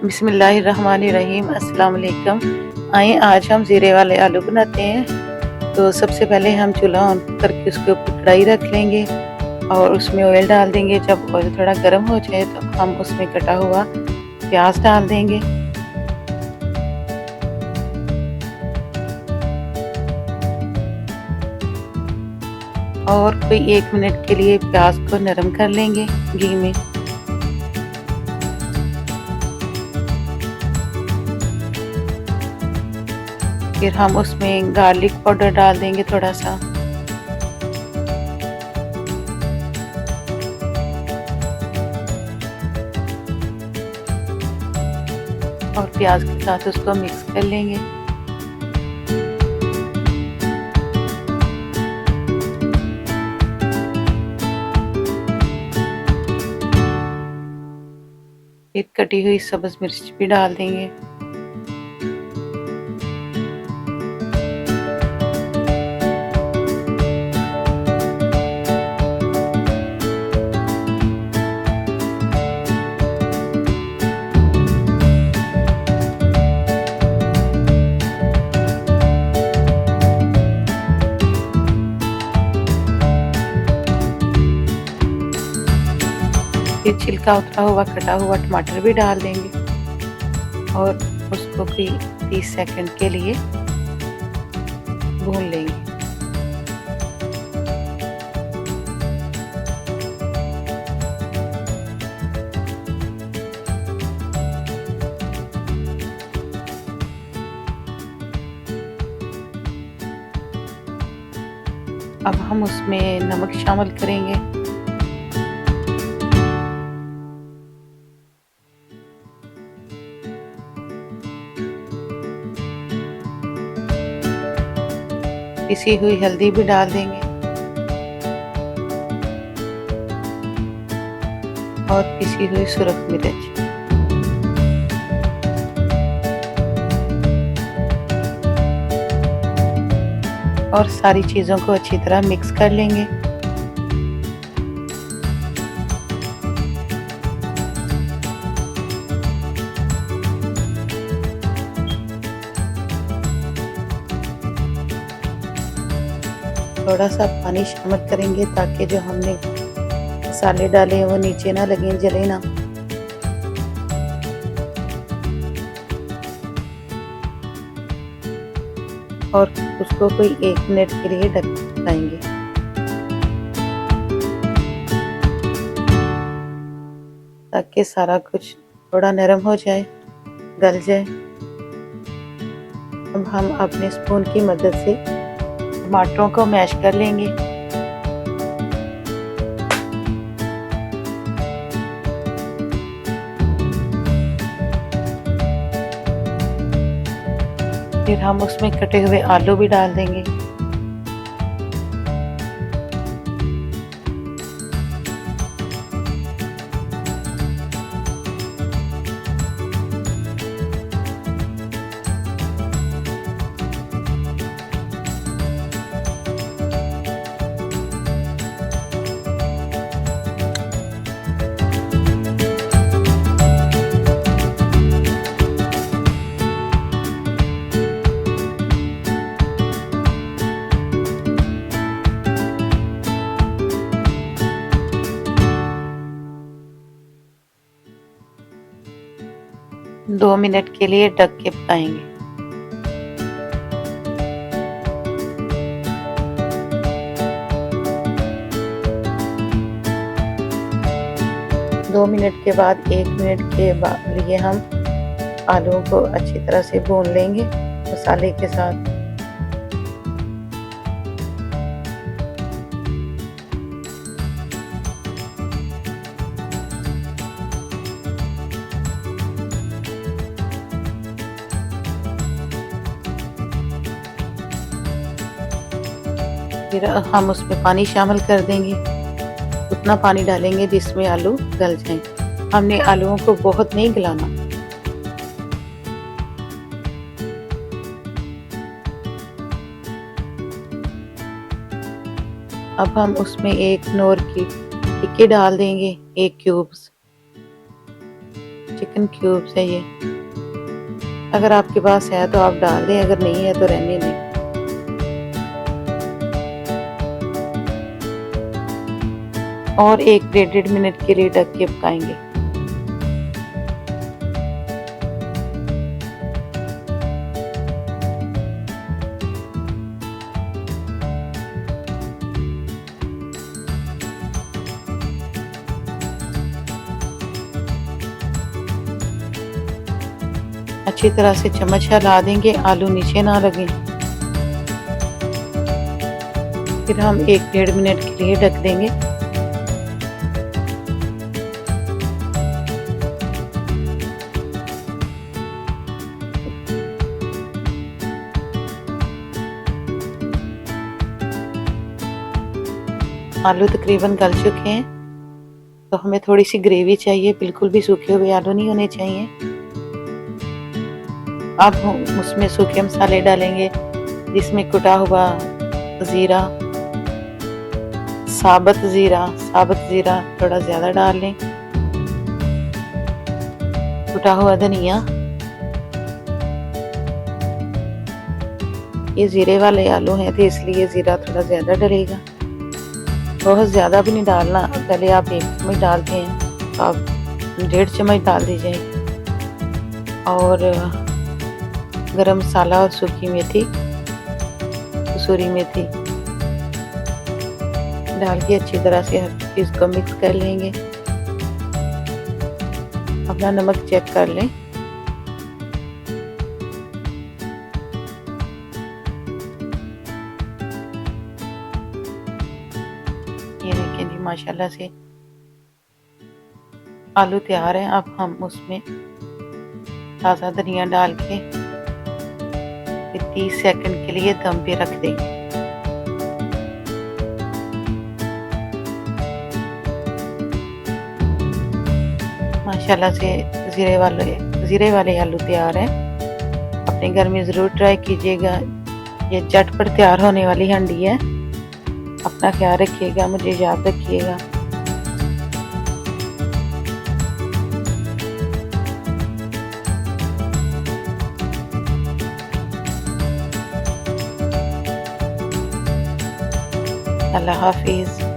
बिस्मिल्लाहिर्रहमानिर्रहीम अस्सलाम वालेकुम। आइए आज हम ज़ीरे वाले आलू बनाते हैं। तो सबसे पहले हम चूल्हा ऑन करके उसके ऊपर कढ़ाई रख लेंगे और उसमें ऑयल डाल देंगे। जब ऑयल थोड़ा गर्म हो जाए तो हम उसमें कटा हुआ प्याज डाल देंगे और कोई 1 मिनट के लिए प्याज को नरम कर लेंगे घी में। फिर हम उसमें गार्लिक पाउडर डाल देंगे थोड़ा सा और प्याज के साथ उसको मिक्स कर लेंगे। फिर कटी हुई सब्ज मिर्च भी डाल देंगे। फिर छिलका उतरा हुआ कटा हुआ टमाटर भी डाल देंगे और उसको भी 30 सेकंड के लिए भून लेंगे। अब हम उसमें नमक शामिल करेंगे। पिसी हुई हल्दी भी डाल देंगे और पिसी हुई सुरख मिर्च। और सारी चीज़ों को अच्छी तरह मिक्स कर लेंगे। थोड़ा सा पानी शामिल करेंगे ताकि जो हमने मसाले डाले हैं वो नीचे ना लगे, जले ना। और उसको कोई 1 मिनट के लिए ढकेंगे ताकि सारा कुछ थोड़ा नरम हो जाए, गल जाए। अब हम अपने स्पून की मदद से टमाटरों को मैश कर लेंगे। फिर हम उसमें कटे हुए आलू भी डाल देंगे। दो मिनट के लिए ढक के पकाएंगे। दो मिनट के बाद 1 मिनट के लिए हम आलूओं को अच्छी तरह से भून लेंगे मसाले के साथ। फिर हम उसमें पानी शामिल कर देंगे, उतना पानी डालेंगे जिसमें आलू गल जाएं। हमने आलूओं को बहुत नहीं गलाना। अब हम उसमें 1 नोर की टिक्की डाल देंगे, 1 क्यूब्स, चिकन क्यूब्स है ये। अगर आपके पास है तो आप डाल दें, अगर नहीं है तो रहने दें। और 1 से 1.5 मिनट के लिए ढक के पकाएंगे। अच्छी तरह से चम्मच हिला देंगे, आलू नीचे ना लगे। फिर हम 1 से 1.5 मिनट के लिए ढक देंगे। आलू तकरीबन गल चुके हैं, तो हमें थोड़ी सी ग्रेवी चाहिए, बिल्कुल भी सूखे हुए आलू नहीं होने चाहिए। अब हम उसमें सूखे मसाले डालेंगे, जिसमें कुटा हुआ ज़ीरा, साबुत ज़ीरा थोड़ा ज़्यादा डाल लें, कुटा हुआ धनिया। ये ज़ीरे वाले आलू हैं तो इसलिए ज़ीरा थोड़ा ज़्यादा डलेगा, बहुत ज़्यादा भी नहीं डालना। पहले आप 1 चम्मच डालते हैं तो आप 1.5 चम्मच डाल दीजिए। और गरम मसाला और सूखी मेथी, कसूरी मेथी डाल के अच्छी तरह से हर चीज़ को मिक्स कर लेंगे। अपना नमक चेक कर लें। ये देखें जी, माशाल्लाह से आलू तैयार हैं। अब हम उसमें ताज़ा धनिया डाल के 30 सेकंड के लिए दम पे रख देंगे। माशाल्लाह से ज़ीरे वाले आलू तैयार हैं। अपने घर में ज़रूर ट्राई कीजिएगा। ये झटपट तैयार होने वाली हांडी है। अपना ख्याल रखिएगा, मुझे याद रखिएगा। अल्लाह हाफिज़।